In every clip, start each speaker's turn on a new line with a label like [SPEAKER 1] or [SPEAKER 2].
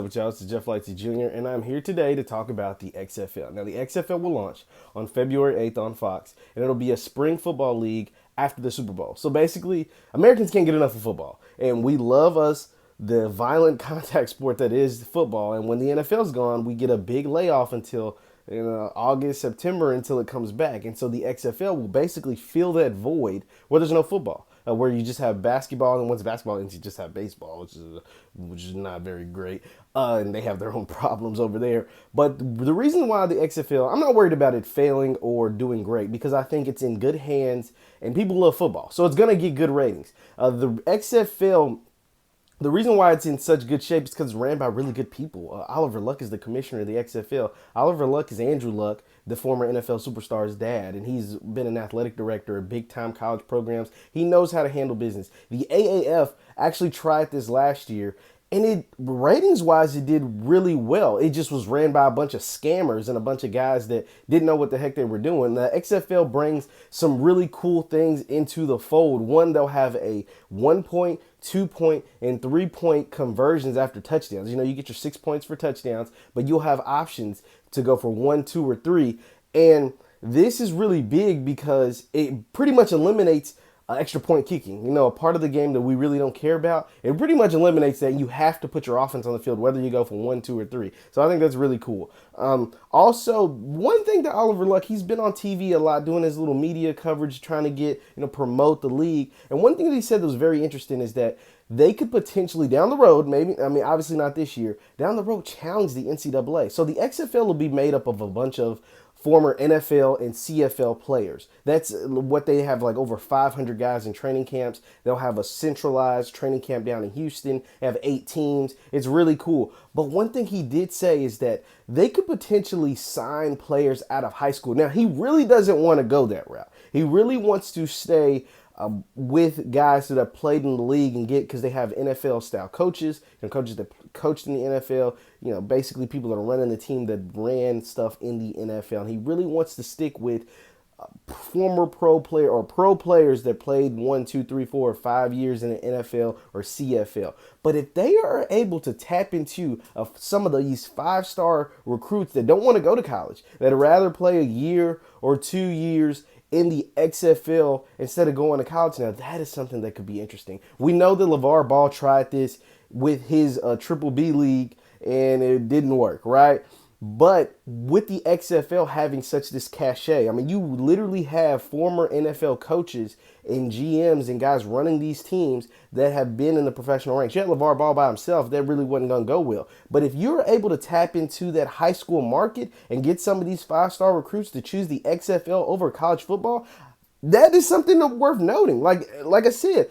[SPEAKER 1] What's up, y'all? This is Jeff Lightsy Jr. and I'm here today to talk about the XFL. Now, the XFL will launch on February 8th on Fox, and it'll be a spring football league after the Super Bowl. So basically, Americans can't get enough of football, and we love us the violent contact sport that is football. And when the NFL's gone, we get a big layoff until August, September until it comes back. And so the XFL will basically fill that void where there's no football. Where you just have basketball, and once basketball ends, you just have baseball, which is not very great. And they have their own problems over there. But the reason why the XFL, I'm not worried about it failing or doing great because I think it's in good hands and people love football, so it's gonna get good ratings. The XFL. The reason why it's in such good shape is because it's ran by really good people. Oliver Luck is the commissioner of the XFL. Oliver Luck is Andrew Luck, the former NFL superstar's dad, and he's been an athletic director at big-time college programs. He knows how to handle business. The AAF actually tried this last year, and it ratings-wise, it did really well. It just was ran by a bunch of scammers and a bunch of guys that didn't know what the heck they were doing. The XFL brings some really cool things into the fold. One, they'll have a 1-point, 2-point, and 3-point conversions after touchdowns. You know, you get your 6 points for touchdowns, but you'll have options to go for 1, 2, or 3. And this is really big because it pretty much eliminates extra point kicking. You know, a part of the game that we really don't care about. It pretty much eliminates that. You have to put your offense on the field, whether you go for 1, 2, or 3. So I think that's really cool. Also, one thing that Oliver Luck, he's been on TV a lot doing his little media coverage, trying to get, promote the league. And one thing that he said that was very interesting is that they could potentially down the road, obviously not this year, down the road challenge the NCAA. So the XFL will be made up of a bunch of former NFL and CFL players. That's what they have, like over 500 guys in training camps. They'll have a centralized training camp down in Houston. They have 8 teams. It's really cool. But one thing he did say is that they could potentially sign players out of high school. Now, he really doesn't want to go that route. He really wants to stay with guys that have played in the league and because they have NFL style coaches, coaches that coached in the NFL, basically people that are running the team that ran stuff in the NFL. And he really wants to stick with former pro player or pro players that played 1, 2, 3, 4, or 5 years in the NFL or CFL. But if they are able to tap into some of these 5-star recruits that don't want to go to college, that'd rather play a year or 2 years in the XFL instead of going to college, now that is something that could be interesting. We know that LeVar Ball tried this with his Triple B league and it didn't work, right? But with the XFL having such this cachet, you literally have former NFL coaches and GMs and guys running these teams that have been in the professional ranks. You had LeVar Ball by himself, that really wasn't going to go well. But if you're able to tap into that high school market and get some of these 5-star recruits to choose the XFL over college football, that is something worth noting. Like I said,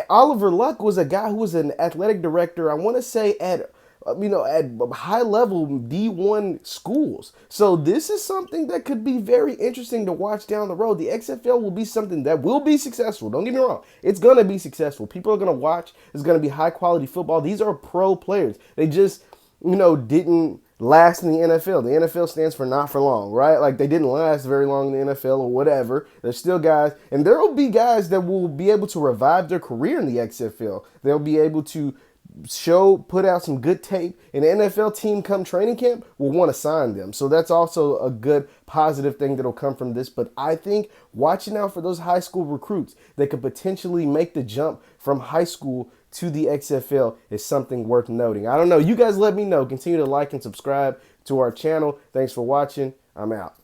[SPEAKER 1] Oliver Luck was a guy who was an athletic director, I want to say at high level D1 schools. So this is something that could be very interesting to watch down the road. The XFL will be something that will be successful. Don't get me wrong. It's going to be successful. People are going to watch. It's going to be high quality football. These are pro players. They just, didn't last in the NFL. The NFL stands for not for long, right? Like they didn't last very long in the NFL or whatever. There's still guys, and there will be guys that will be able to revive their career in the XFL. They'll be able to put out some good tape, and the NFL team come training camp will want to sign them. So that's also a good positive thing that'll come from this. But I think watching out for those high school recruits that could potentially make the jump from high school to the XFL is something worth noting. I don't know. You guys let me know. Continue to like and subscribe to our channel. Thanks for watching. I'm out.